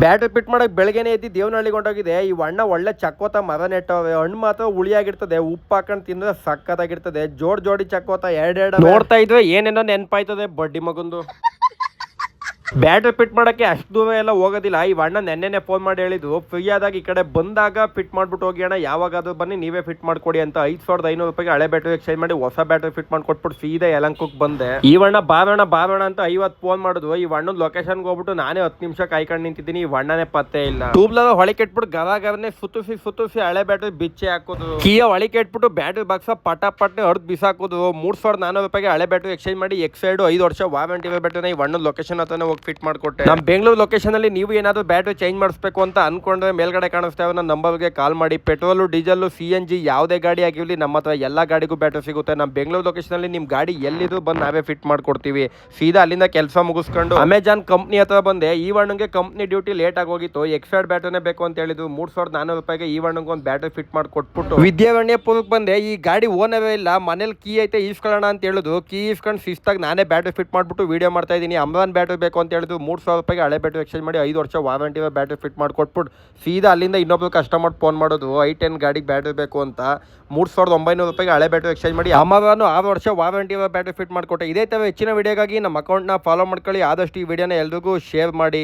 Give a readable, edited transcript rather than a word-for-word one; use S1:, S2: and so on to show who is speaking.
S1: Battery fit ಮಾಡಕ್ ಬೆಳಗ್ಗೆನೆ ಎದ್ದು ದೇವನಹಳ್ಳಿಗೆ ಹೊಂಟೋಗಿದೆ. ಈ ಅಣ್ಣ ಒಳ್ಳೆ ಚಕ್ಕೋತ ಮರ ನೆಟ್ಟವೆ. ಹಣ್ಣು ಮಾತ್ರ ಹುಳಿಯಾಗಿರ್ತದೆ, ಉಪ್ಪು ಹಾಕೊಂಡು ತಿಂದ್ರೆ ಸಕ್ಕತ್ತಾಗಿರ್ತದೆ. ಜೋಡಿ ಚಕ್ಕೋತ ಎರಡೆರಡು ನೋಡ್ತಾ ಇದ್ವಿ, ಏನೇನೋ ನೆನಪಾಯ್ತದೆ ಬಡ್ಡಿ ಮಗಂದು. ಬ್ಯಾಟ್ರಿ ಫಿಟ್ ಮಾಡಕ್ಕೆ ಅಷ್ಟು ದೂರ ಎಲ್ಲ ಹೋಗೋದಿಲ್ಲ. ಈ ಅಣ್ಣ ನೆನ್ನೆನೆ ಫೋನ್ ಮಾಡಿ ಹೇಳಿದ್ರು, ಫ್ರೀ ಆದಾಗ ಈ ಕಡೆ ಬಂದಾಗ ಫಿಟ್ ಮಾಡ್ಬಿಟ್ಟು ಹೋಗಿ ಅಣ್ಣ, ಯಾವಾಗಾದ್ರೂ ಬನ್ನಿ ನೀವೇ ಫಿಟ್ ಮಾಡ್ಕೊಡಿ ಅಂತ. 5500 ರೂಪಾಯಿಗೆ ಹಳೆ ಬ್ಯಾಟ್ರಿ ಎಕ್ಸ್ಚೇಂಜ್ ಮಾಡಿ ಹೊಸ ಬ್ಯಾಟ್ರಿ ಫಿಟ್ ಮಾಡ್ಕೊಟ್ಬಿಟ್ಟು ಸೀದಾ ಯಲಂಕಕ್ಕೆ ಬಂದೆ. ಈ ಅಣ್ಣ ಬಾರೋಣ ಅಂತ 50 ಫೋನ್ ಮಾಡಿದ್ರು. ಈ ಅಣ್ಣನ ಲೊಕೇಶನ್ಗೆ ಹೋಗ್ಬಿಟ್ಟು ನಾನೇ 10 ನಿಮಿಷ ಕಾಯ್ಕೊಂಡು ನಿಂತಿದ್ದೀನಿ. ಈ ಅಣ್ಣನೇ ಪತ್ತೆ ಇಲ್ಲ. ಟ್ಯೂಬ್ಲೆಲ್ಲ ಹೊಳೆ ಕೆಟ್ಬಿಟ್ಟು ಗರಗರನೆ ಸುತ್ತುಸಿ ಹಳೆ ಬ್ಯಾಟ್ರಿ ಬಿಚ್ಚಿ ಹಾಕೋದು. ಕೀಯ ಹೊಳೆ ಕೆಟ್ಬಿಟ್ಟು ಬ್ಯಾಟ್ರಿ ಬಾಕ್ಸ್ ಪಟ್ನೆ ಹೊಡೆದು ಬಿಸಾಕೋದು. 3400 ರೂಪಾಯಿಗೆ ಹಳೆ ಬ್ಯಾಟ್ರಿ ಎಕ್ಸ್ಚೇಂಜ್ ಮಾಡಿ ಎಕ್ಸೈಡ್ 5 ವರ್ಷ ವಾರಂಟಿ ಬ್ಯಾಟ್ರಿನ ಈ ಅಣ್ಣನ ಲೊಕೇಶನ್ ಹತ್ರನೇ ಹೋಗಿ ಫಿಟ್ ಮಾಡ್ಕೊಟ್ಟೆ. ನಮ್ಮ ಬೆಂಗಳೂರು ಲೊಕೇಶನ್ ಅಲ್ಲಿ ನೀವು ಏನಾದ್ರು ಬ್ಯಾಟ್ರಿ ಚೇಂಜ್ ಮಾಡಿಸ್ಬೇಕು ಅಂತ ಅನ್ಕೊಂಡ್ರೆ ಮೇಲ್ಗಡೆ ಕಾಣಿಸ್ತಾ ನನ್ನ ನಂಬರ್ಗೆ ಕಾಲ್ ಮಾಡಿ. ಪೆಟ್ರೋಲ್, ಡೀಸೆಲ್, CNG ಯಾವುದೇ ಗಾಡಿ ಆಗಿರಲಿ ನಮ್ಮ ಹತ್ರ ಎಲ್ಲಾ ಗಾಡಿಗೂ ಬ್ಯಾಟ್ರಿ ಸಿಗುತ್ತೆ. ನಮ್ಮ ಬೆಂಗಳೂರು ಲೊಕೇಶನ್ ಅಲ್ಲಿ ನಿಮ್ ಗಾಡಿ ಎಲ್ಲಿದ್ರು ಬಂದು ನಾವೇ ಫಿಟ್ ಮಾಡ್ಕೊಡ್ತೀವಿ. ಸೀದಾ ಅಲ್ಲಿಂದ ಕೆಲಸ ಮುಗಿಸ್ಕೊಂಡು ಅಮೆಜಾನ್ ಕಂಪ್ನಿ ಹತ್ರ ಬಂದೆ. ಈ ಅಣ್ಣಂಗೆ ಕಂಪ್ನಿ ಡ್ಯೂಟಿ ಲೇಟ್ ಆಗಿ ಹೋಗಿತ್ತು. ಎಕ್ಸ್ಪೈರ್ಡ್ ಬ್ಯಾಟ್ರಿನೇ ಬೇಕು ಅಂತ ಹೇಳಿದ್ರು. 3400 ರೂಪಾಯಿಗೆ ಈ ಅಣ್ಣಂಗೆ ಒಂದು ಬ್ಯಾಟ್ರಿ ಫಿಟ್ ಮಾಡಿ ಕೊಟ್ಬಿಟ್ಟು ವಿದ್ಯಾರಣ್ಯಪುರಕ್ಕೆ ಬಂದೆ. ಈ ಗಾಡಿ ಓನವೇ ಇಲ್ಲ, ಮನೇಲಿ ಕೀ ಐತೆ ಈಸ್ಕೊಳ್ಳೋಣ ಅಂತ ಹೇಳಿದ್ರು. ಕೀ ಈಸ್ಕೊಂಡು ಶಿಸ್ತಾಗಿ ನಾನೇ ಬ್ಯಾಟ್ರಿ ಫಿಟ್ ಮಾಡ್ಬಿಟ್ಟು ವಿಡಿಯೋ ಮಾಡ್ತಾ ಇದ್ದೀನಿ. ಅಮ್ರಾನ್ ಬ್ಯಾಟ್ರಿ ಬೇಕು ಅಂತ ಹೇಳಿದ್ರು. 3000 ರೂಪಾಯಿಗೆ ಹಳೆ ಬ್ಯಾಟ್ರಿ ಎಕ್ಸ್ಚೇಂಜ್ ಮಾಡಿ 5 ವರ್ಷ ವಾರಂಟಿ ಬ್ಯಾಟ್ರಿ ಫಿಟ್ ಮಾಡ್ಕೊಟ್ಬಿಟ್ಟು ಸೀದಾ ಅಲ್ಲಿಂದ ಇನ್ನೊಬ್ರು ಕಸ್ಟಮರ್ ಫೋನ್ ಮಾಡೋದು, i10 ಗಾಡಿಗೆ ಬ್ಯಾಟ್ರಿ ಬೇಕು ಅಂತ. 3900 ರೂಪಾಯಿಗೆ ಹಳೆ ಬ್ಯಾಟ್ರಿ ಎಕ್ಸ್ಚೇಂಜ್ ಮಾಡಿ ಅಮರಾನು 6 ವರ್ಷ ವಾರಂಟಿ ಬ್ಯಾಟ್ರಿ ಫಿಟ್ ಮಾಡ್ಕೊಟ್ಟೆ. ಇದೇ ತರ ಹೆಚ್ಚಿನ ವಿಡಿಯೋಗಾಗಿ ನಮ್ಮ ಅಕೌಂಟ್ನ ಫಾಲೋ ಮಾಡ್ಕೊಳ್ಳಿ. ಆದಷ್ಟು ಈ ವಿಡಿಯೋನ ಎಲ್ರಿಗೂ ಶೇರ್ ಮಾಡಿ.